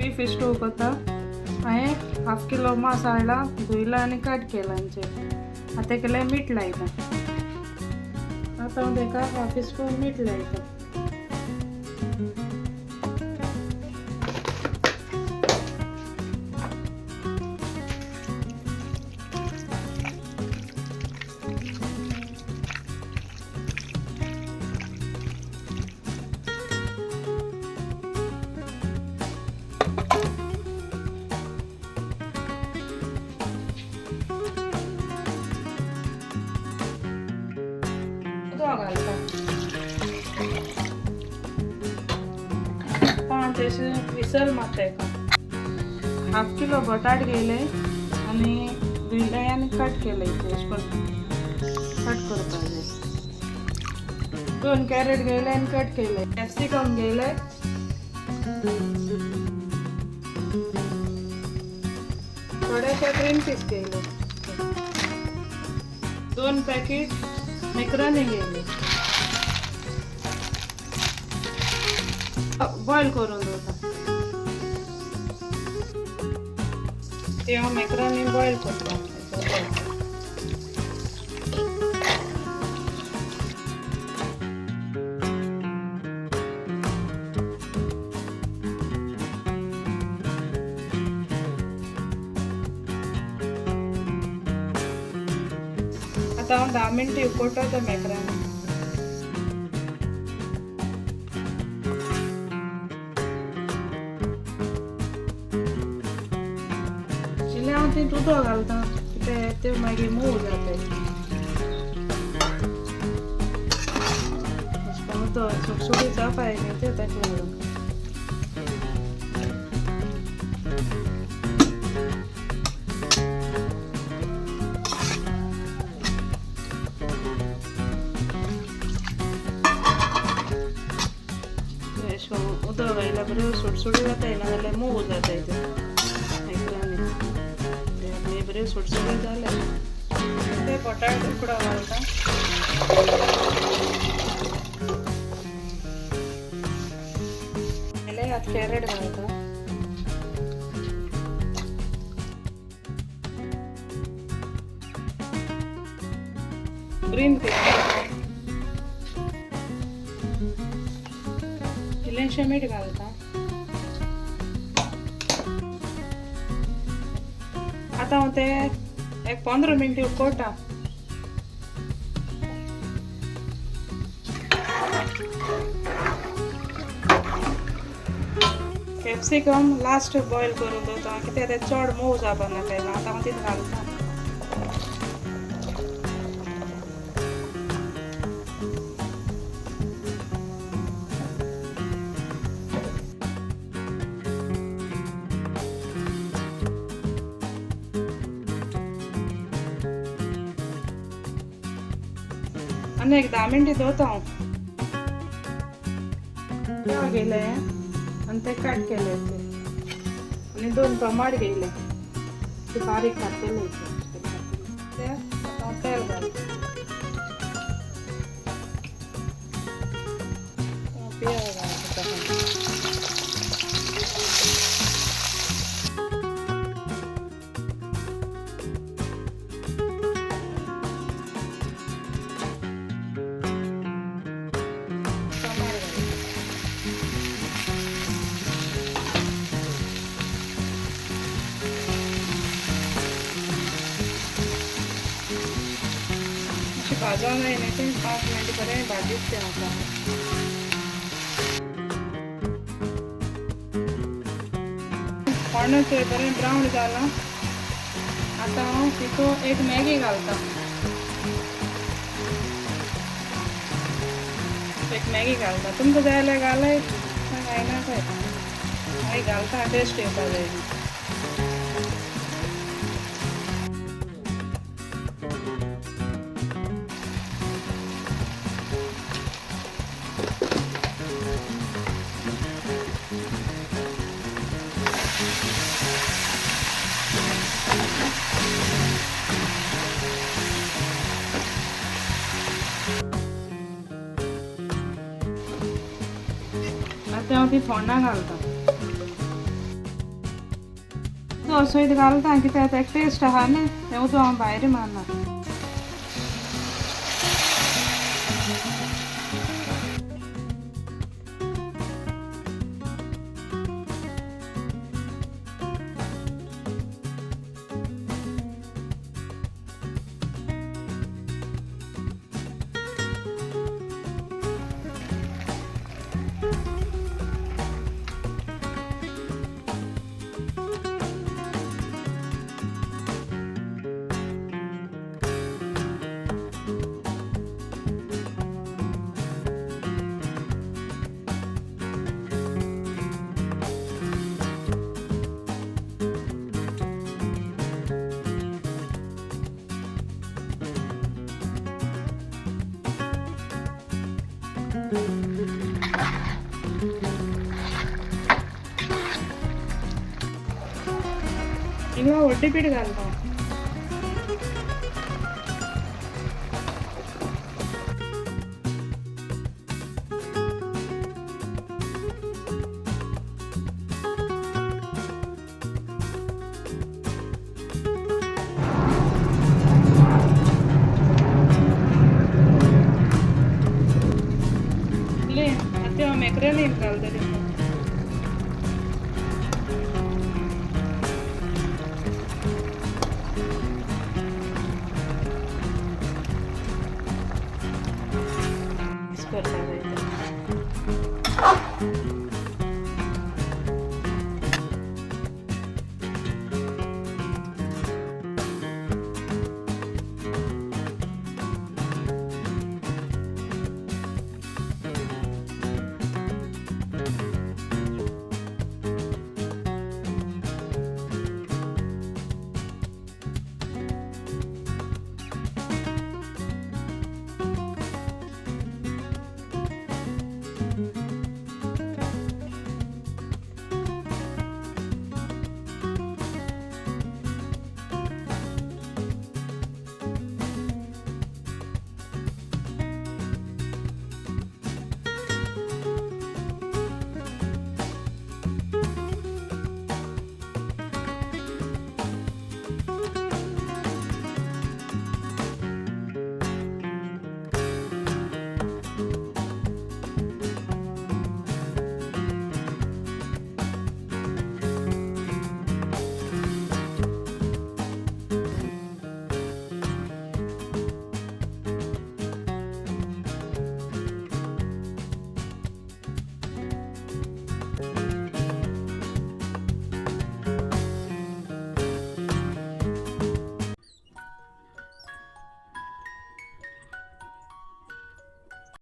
Beef stove करता हांवें half kilo मांस हाडला धुयला आनी कट केला आतां केलें मीठ लायता आतां हांव ताका हाफ स्पून मीठ लायता घालता 5 अशे विसल मारता एका हाफ किलो बटाट घेयले आनी धुयले आनी कट केले अशें कट करपाक जाय 2 कॅरेट घेयले आनी कट केले कॅप्सिकम घेयले थोडेशे green peas घेयले 2 packet macaroni घेयले boil करून दवरता ते हांव मेकरोनी बॉयल करता आतां हांव 10 मिनटां उकडटा तो मेकरोनी चिले हांव ती दुदो घालता कित्याक ते मागीर मोव जाताय तो सुटसुटीत जावपाक न्ही ते ताका लागून उदक घायला बरो सुटसुटी जाताय ना जाल्यार मोव जाताय ते मेकरोनी बरे सुटसुटी जाले ते बटाट उकडो घालता पयले आतां कॅरेट घालता ग्रीन पीस इल्लेशें मीठ घालता आतां हांव ते एक 15 मिनटां उकडटा कॅप्सिकम लास्ट बॉयल करून दवरता कित्याक ते चड मोव जावपा नाका आतां हांव तितून घालता आनी एक 10 मिनटां दवरता हांव घेयले आनी ते कट केले आनी 2 टमाट घेयले ते बारीक काडलेले ते हांव तेल घालता पियाज घालता भाजून जायना ते 5 मिनटां बरें भाजीत तें आतां पणस बरें ब्रावन जालां आतां हांव तितून एक मॅगी घालता तुमकां जाय जाल्यार घालाय घायनाकाय हांवें घालता टेस्ट येवपा जाय आता हांव ती फोंडां घालता उदक असोयत घालता कित्याक तेका टेस्ट आहा न्ही तें उदक हांव भायर मारना. इगो वड्डी पीठ घालता. ले आता मेकरेल घालतले.